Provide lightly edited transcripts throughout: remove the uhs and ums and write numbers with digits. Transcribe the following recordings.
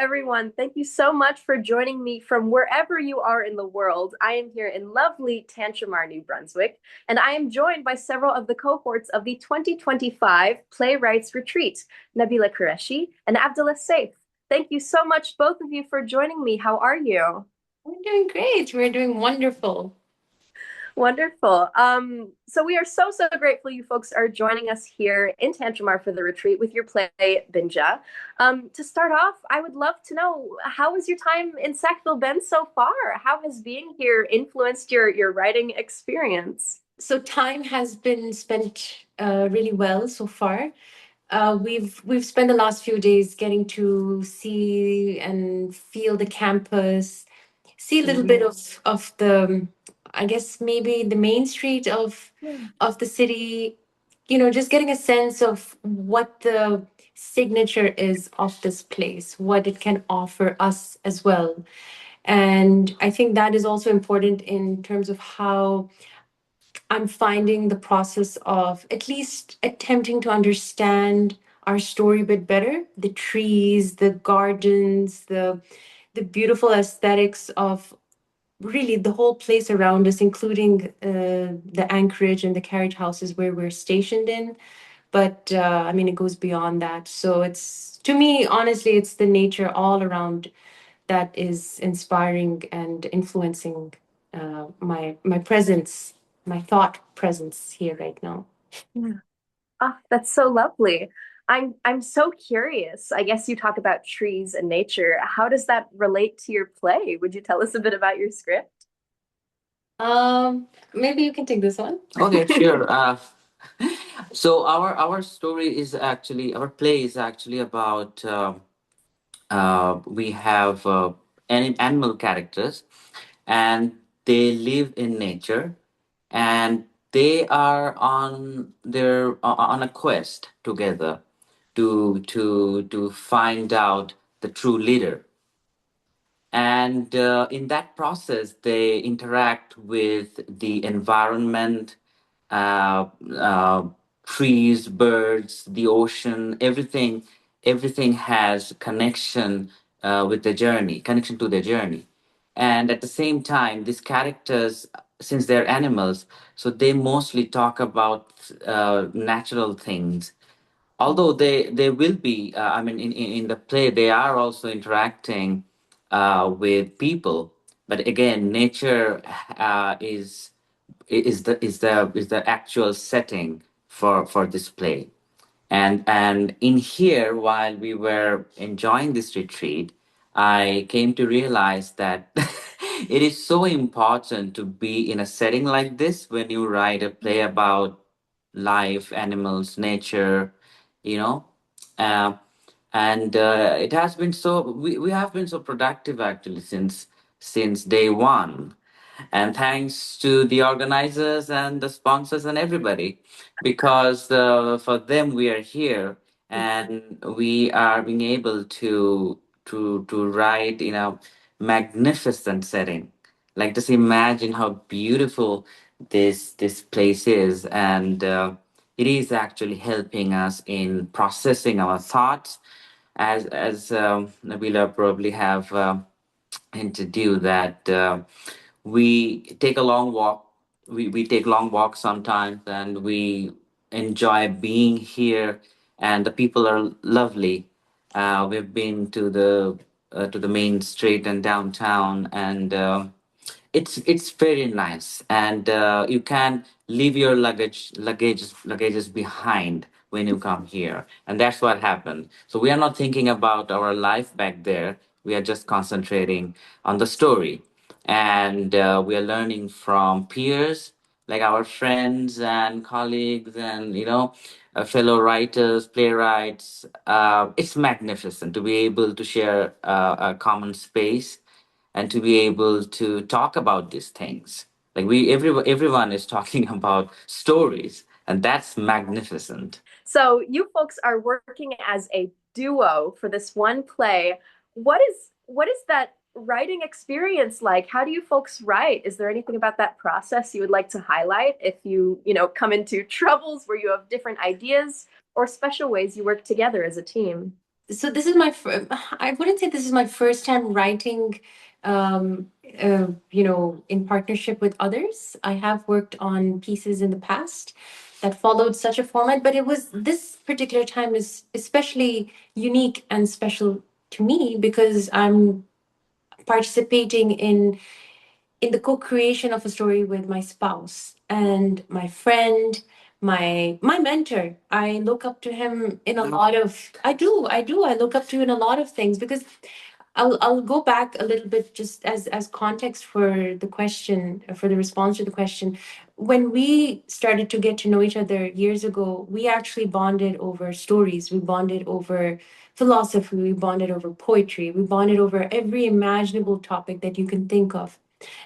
everyone. Thank you so much for joining me from wherever you are in the world. I am here in lovely Tantramar, New Brunswick, and I am joined by several of the cohorts of the 2025 Playwrights Retreat, Nabila Qureshi and Abdullah Saif. Thank you so much, both of you, for joining me. How are you? We're doing great. We're doing wonderful. Wonderful. So we are so grateful you folks are joining us here in Tantramar for the retreat with your play Binja. To start off, I would love to know, how has your time in Sackville been so far? How has being here influenced your writing experience? So time has been spent really well so far. We've spent the last few days getting to see and feel the campus, see a little bit of the, I guess maybe the main street of the city. Just getting a sense of what the signature is of this place, what it can offer us as well. And I think that is also important in terms of how I'm finding the process of at least attempting to understand our story a bit better. The trees, the gardens, the beautiful aesthetics of really the whole place around us, including the anchorage and the carriage houses where we're stationed in. But I mean, it goes beyond that. So it's, to me, honestly, it's the nature all around that is inspiring and influencing my presence, my thought presence here right now. Yeah. Oh, that's so lovely. I'm so curious. I guess you talk about trees and nature. How does that relate to your play? Would you tell us a bit about your script? Maybe you can take this one. Okay, sure. So our story is actually our play is actually about we have animal characters, and they live in nature, and they are on a quest together to find out the true leader. And in that process, they interact with the environment, uh, uh, trees, birds, the ocean, everything has connection with the journey, connection to the journey. And at the same time, these characters, since they're animals, so they mostly talk about natural things, although they will be I mean in the play they are also interacting with people, but again nature is the actual setting for this play. And in here, while we were enjoying this retreat, I came to realize that it is so important to be in a setting like this when you write a play about life, animals, nature, you know. Uh, and it has been so we have been so productive actually since day one, and thanks to the organizers and the sponsors and everybody, because for them we are here, and we are being able to write in a magnificent setting. Like, just imagine how beautiful this place is, and it is actually helping us in processing our thoughts, as Nabila probably have hinted you that we take a long walk. We take long walks sometimes, and we enjoy being here. And the people are lovely. We've been to the main street and downtown, and it's very nice. And you can leave your luggages behind when you come here, and that's what happened. So we are not thinking about our life back there. We are just concentrating on the story, and we are learning from peers like our friends and colleagues, and fellow writers, playwrights. It's magnificent to be able to share a common space and to be able to talk about these things. Like, everyone is talking about stories, and that's magnificent. So you folks are working as a duo for this one play. What is that writing experience like? How do you folks write? Is there anything about that process you would like to highlight if you come into troubles where you have different ideas or special ways you work together as a team? So this is I wouldn't say this is my first time writing, um, in partnership with others. I have worked on pieces in the past that followed such a format, but it was this particular time is especially unique and special to me because I'm participating in the co-creation of a story with my spouse and my friend, my mentor. I look up to him in a lot of I look up to in a lot of things because I'll go back a little bit just as context for the question, for the response to the question. When we started to get to know each other years ago, we actually bonded over stories. We bonded over philosophy. We bonded over poetry. We bonded over every imaginable topic that you can think of.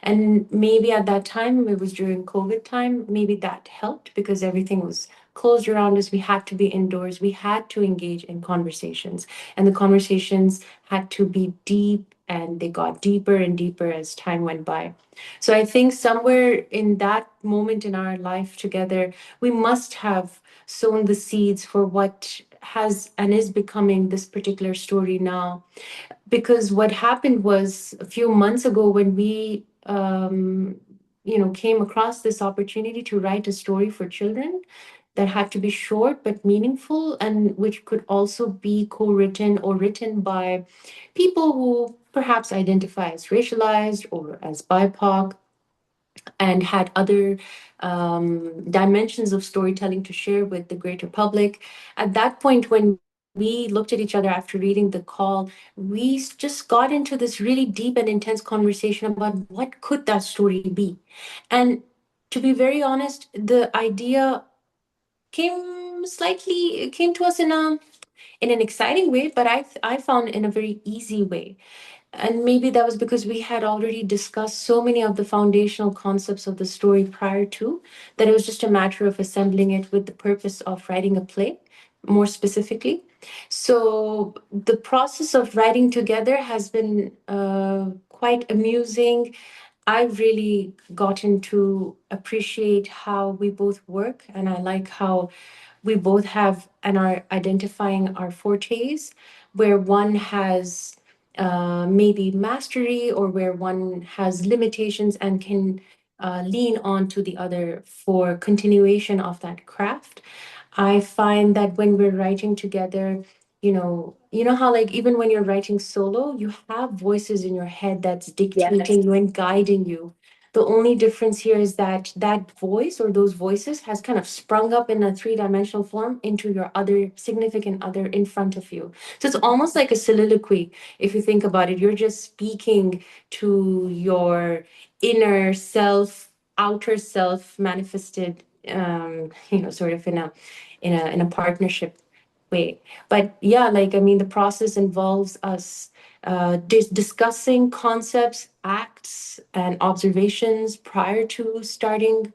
And maybe at that time, it was during COVID time, maybe that helped because everything was closed around us. We had to be indoors. We had to engage in conversations. And the conversations had to be deep and they got deeper and deeper as time went by. So I think somewhere in that moment in our life together, we must have sown the seeds for what has and is becoming this particular story now, because what happened was a few months ago when we came across this opportunity to write a story for children that had to be short but meaningful and which could also be co-written or written by people who perhaps identify as racialized or as BIPOC and had other dimensions of storytelling to share with the greater public. At that point, when we looked at each other after reading the call, we just got into this really deep and intense conversation about what could that story be. And to be very honest, the idea came to us in an exciting way, but I found in a very easy way. And maybe that was because we had already discussed so many of the foundational concepts of the story prior to that it was just a matter of assembling it with the purpose of writing a play, more specifically. So the process of writing together has been quite amusing. I've really gotten to appreciate how we both work, and I like how we both have and are identifying our fortes, where one has maybe mastery or where one has limitations and can lean on to the other for continuation of that craft. I find that when we're writing together, you know how like even when you're writing solo, you have voices in your head that's Yes. dictating you and guiding you. The only difference here is that that voice or those voices has kind of sprung up in a three-dimensional form into your other significant other in front of you. So it's almost like a soliloquy. If you think about it, you're just speaking to your inner self, outer self manifested, sort of in a partnership way. But yeah, like I mean, the process involves us discussing concepts, acts, and observations prior to starting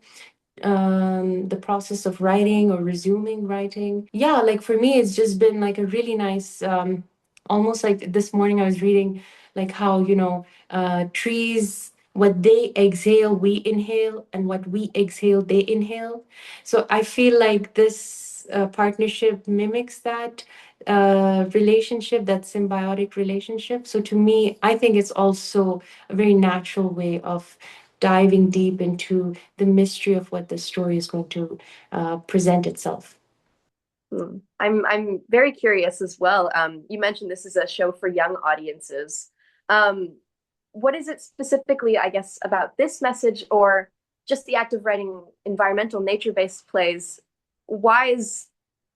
the process of writing or resuming writing. Yeah, like for me, it's just been like a really nice, almost like this morning I was reading like how, trees, what they exhale, we inhale, and what we exhale, they inhale. So I feel like this partnership mimics that relationship, that symbiotic relationship. So to me, I think it's also a very natural way of diving deep into the mystery of what the story is going to present itself. I'm very curious as well. You mentioned this is a show for young audiences. Um, what is it specifically, I guess, about this message or just the act of writing environmental nature-based plays? Why is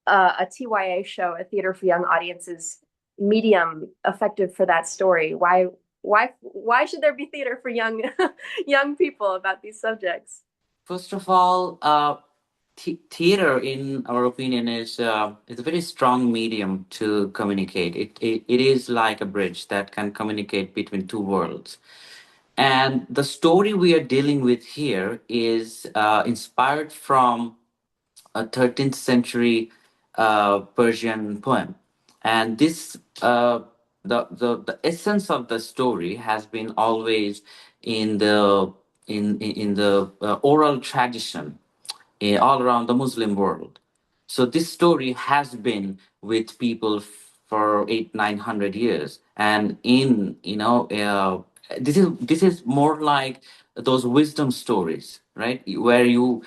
a TYA show, a theater for young audiences, medium effective for that story? Why should there be theater for young young people about these subjects? First of all, theater, in our opinion, is a very strong medium to communicate. It is like a bridge that can communicate between two worlds. And the story we are dealing with here is inspired from a 13th century Persian poem. And the essence of the story has been always in the oral tradition all around the Muslim world. So this story has been with people for 800-900 years. And in this is more like those wisdom stories, right, where you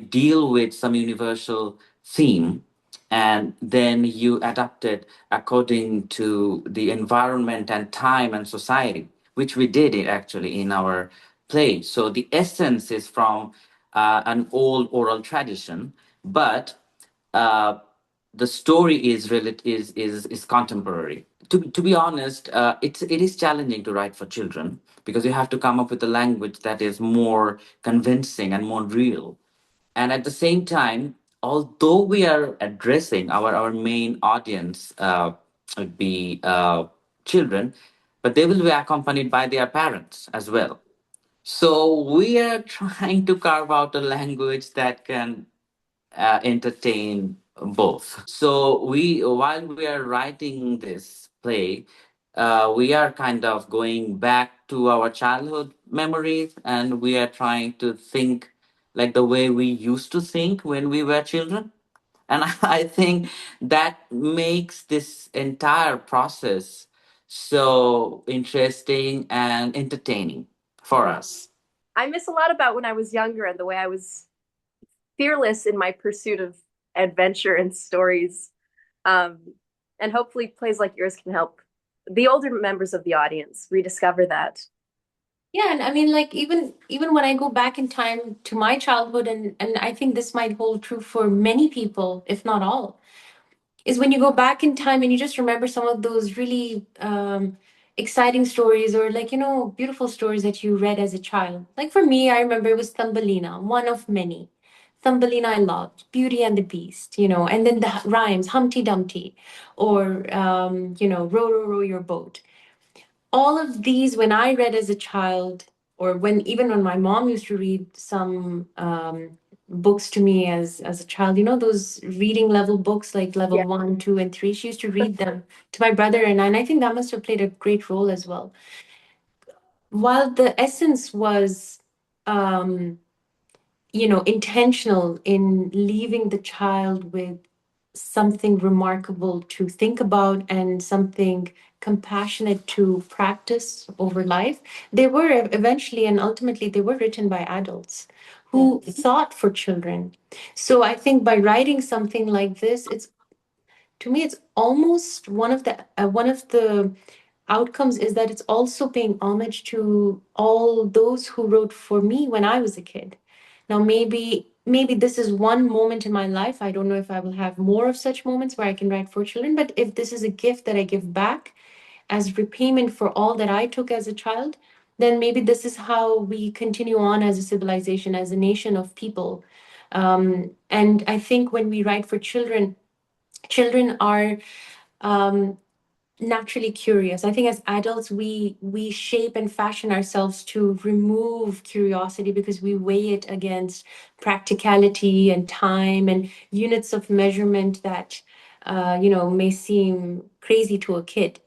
deal with some universal theme, and then you adapt it according to the environment and time and society, which we did it actually in our play. So the essence is from an old oral tradition, but uh, the story is contemporary. To be honest, it is challenging to write for children because you have to come up with a language that is more convincing and more real. And at the same time, although we are addressing our main audience, would be children, but they will be accompanied by their parents as well. So we are trying to carve out a language that can entertain both. So while we are writing this play, we are kind of going back to our childhood memories, and we are trying to think like the way we used to think when we were children. And I think that makes this entire process so interesting and entertaining for us. I miss a lot about when I was younger and the way I was fearless in my pursuit of adventure and stories. Um, and hopefully, plays like yours can help the older members of the audience rediscover that. Yeah, and I mean, like even when I go back in time to my childhood, and I think this might hold true for many people, if not all, is when you go back in time and you just remember some of those really exciting stories, or like, beautiful stories that you read as a child. Like for me, I remember it was Thumbelina, one of many. Thumbelina I loved, Beauty and the Beast, and then the rhymes, Humpty Dumpty, or row, row, row your boat. All of these, when I read as a child, or when my mom used to read some books to me as a child, those reading level books like level Yeah. 1, 2, and 3, she used to read them to my brother and I think that must have played a great role as well. While the essence was um, intentional in leaving the child with something remarkable to think about and something compassionate to practice over life. They were eventually and ultimately they were written by adults Yeah. who thought for children. So I think by writing something like this, it's to me it's almost one of the outcomes is that it's also paying homage to all those who wrote for me when I was a kid. Now maybe this is one moment in my life. I don't know if I will have more of such moments where I can write for children, but if this is a gift that I give back as repayment for all that I took as a child, then maybe this is how we continue on as a civilization, as a nation of people. And I think when we write for children, children are um, naturally curious. I think as adults, we shape and fashion ourselves to remove curiosity because we weigh it against practicality and time and units of measurement that may seem crazy to a kid.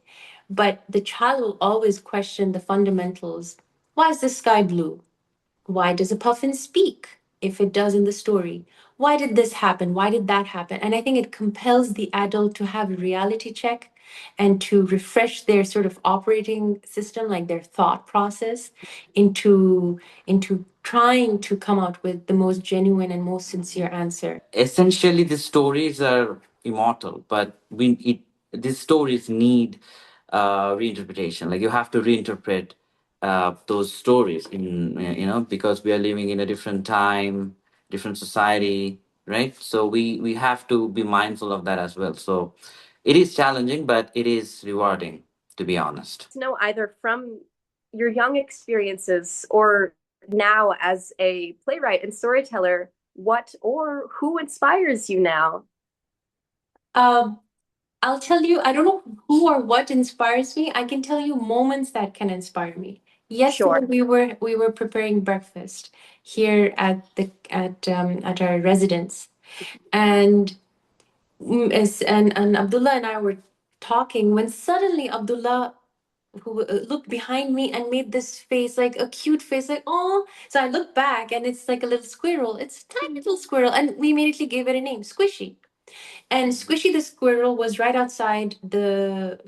But the child will always question the fundamentals. Why is the sky blue? Why does a puffin speak if it does in the story? Why did this happen? Why did that happen? And I think it compels the adult to have a reality check and to refresh their sort of operating system, like their thought process, into trying to come out with the most genuine and most sincere answer. Essentially the stories are immortal, but these stories need reinterpretation. Like you have to reinterpret those stories in because we are living in a different time, different society, right? So we have to be mindful of that as well. So it is challenging, but it is rewarding, to be honest. To know either from your young experiences or now as a playwright and storyteller, what or who inspires you now? Um, I'll tell you, I don't know who or what inspires me. I can tell you moments that can inspire me. Yesterday Sure. we were preparing breakfast here at our residence, and and Abdullah and I were talking when suddenly Abdullah who looked behind me and made this face, like a cute face, like oh. So I looked back and it's like a little squirrel. It's a tiny little squirrel, and we immediately gave it a name, Squishy. And Squishy the squirrel was right outside the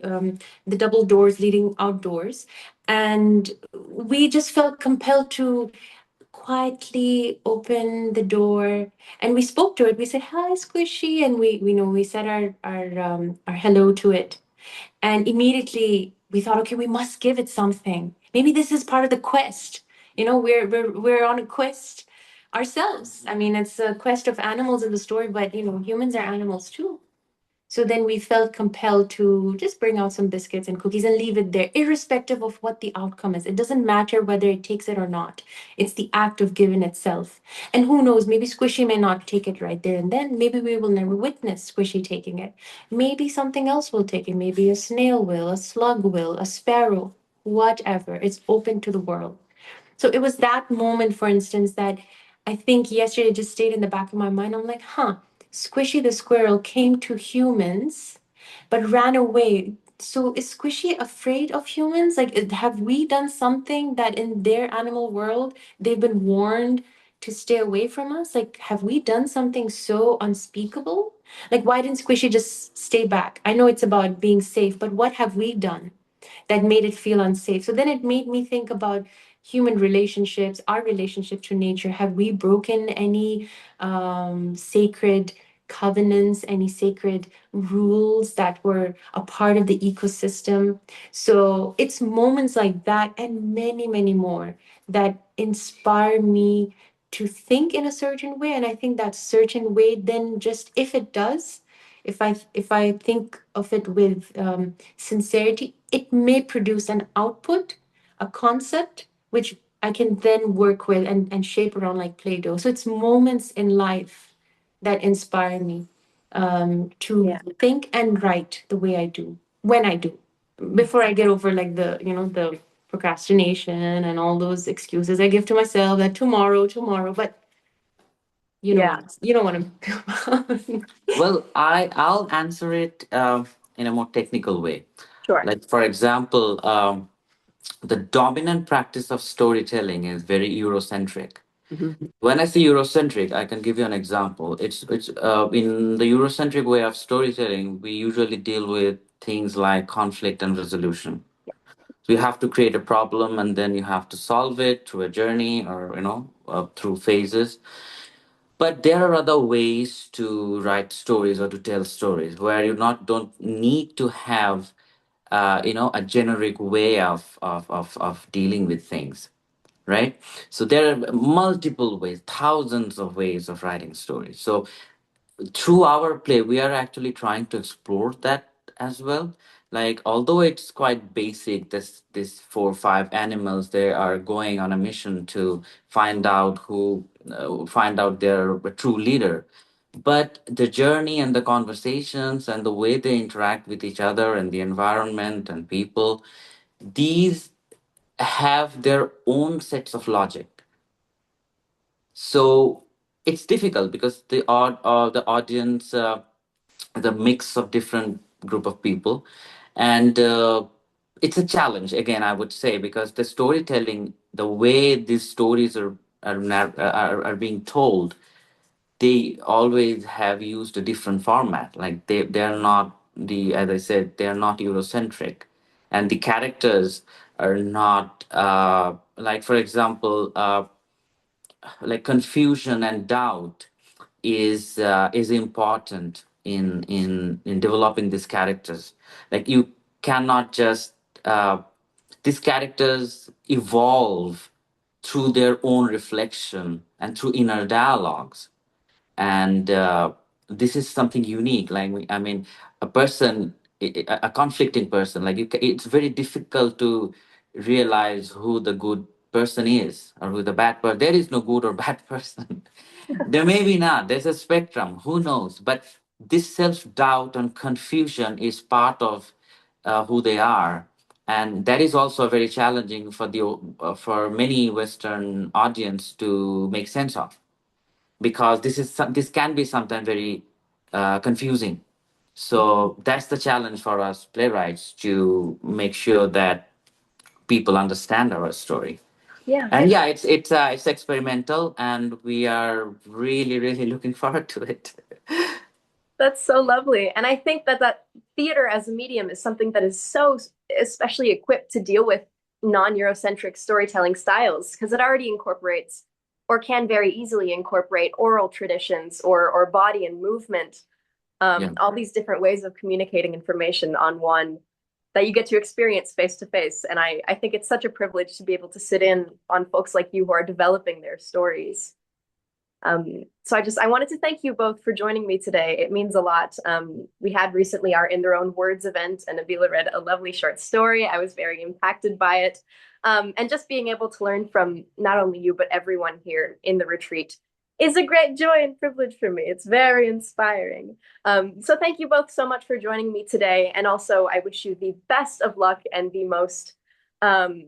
double doors leading outdoors, and we just felt compelled to quietly open the door, and we spoke to it. We said, "Hi, Squishy," and we said our hello to it. And immediately we thought, okay, we must give it something. Maybe this is part of the quest. We're on a quest ourselves. I mean, it's a quest of animals in the story, but humans are animals too. So then we felt compelled to just bring out some biscuits and cookies and leave it there, irrespective of what the outcome is. It doesn't matter whether it takes it or not. It's the act of giving itself. And who knows, maybe Squishy may not take it right there and then. Maybe we will never witness Squishy taking it. Maybe something else will take it. Maybe a snail will, a slug will, a sparrow, whatever. It's open to the world. So it was that moment, for instance, that I think yesterday just stayed in the back of my mind. I'm like, huh, Squishy the squirrel came to humans, but ran away. So is Squishy afraid of humans? Like, have we done something that in their animal world they've been warned to stay away from us? Like, have we done something so unspeakable? Like, why didn't Squishy just stay back? I know it's about being safe, but what have we done that made it feel unsafe? So then it made me think about human relationships, our relationship to nature. Have we broken any sacred covenants, any sacred rules that were a part of the ecosystem? So it's moments like that and many, many more that inspire me to think in a certain way. And I think that certain way, then just if it does, if I think of it with sincerity, it may produce an output, a concept, which I can then work with and shape around like Play Doh. So it's moments in life that inspire me to Yeah. think and write the way I do, when I do, before I get over like the procrastination and all those excuses I give to myself that tomorrow, but Yeah. you know what I'm talking about. Well, I'll answer it in a more technical way. Sure. Like for example, the dominant practice of storytelling is very Eurocentric. Mhm. When I say Eurocentric, I can give you an example. It's in the Eurocentric way of storytelling, we usually deal with things like conflict and resolution. So you have to create a problem and then you have to solve it through a journey or through phases. But there are other ways to write stories or to tell stories where you not don't need to have a generic way of dealing with things, right? So there are multiple ways, thousands of ways of writing stories. So through our play we are actually trying to explore that as well. Like although it's quite basic, this 4 or 5 animals, they are going on a mission to find out their true leader, but the journey and the conversations and the way they interact with each other and the environment and people, these have their own sets of logic. So it's difficult because the audience, the mix of different group of people, and it's a challenge again, I would say, because the storytelling, the way these stories are being told, they always have used a different format. Like they're not, the as I said, they're not Eurocentric, and the characters are not like for example, like confusion and doubt is important in developing these characters. Like you cannot just these characters evolve through their own reflection and through inner dialogues, and this is something unique. Like I mean, a person, a conflicting person, like it's very difficult to realize who the good person is or who the bad person. There is no good or bad person. There may be not. There's a spectrum. Who knows? But this self-doubt and confusion is part of who they are, and that is also very challenging for many Western audience to make sense of, because this can be sometimes very confusing. So that's the challenge for us playwrights, to make sure that people understand our story. Yeah. And yeah, it's experimental, and we are really looking forward to it. That's so lovely. And I think that theater as a medium is something that is so especially equipped to deal with non-Eurocentric storytelling styles because it already incorporates or can very easily incorporate oral traditions or body and movement, Yeah. all these different ways of communicating information on one that you get to experience face to face. And I think it's such a privilege to be able to sit in on folks like you who are developing their stories. So I wanted to thank you both for joining me today. It means a lot. We had recently our In Their Own Words event, and Nabila read a lovely short story. I was very impacted by it. And just being able to learn from not only you, but everyone here in the retreat is a great joy and privilege for me. It's very inspiring. So thank you both so much for joining me today. And also, I wish you the best of luck and the most um,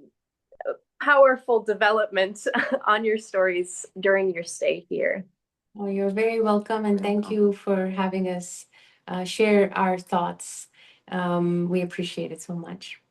powerful development on your stories during your stay here. Oh, you're very welcome, and thank you for having us share our thoughts. We appreciate it so much.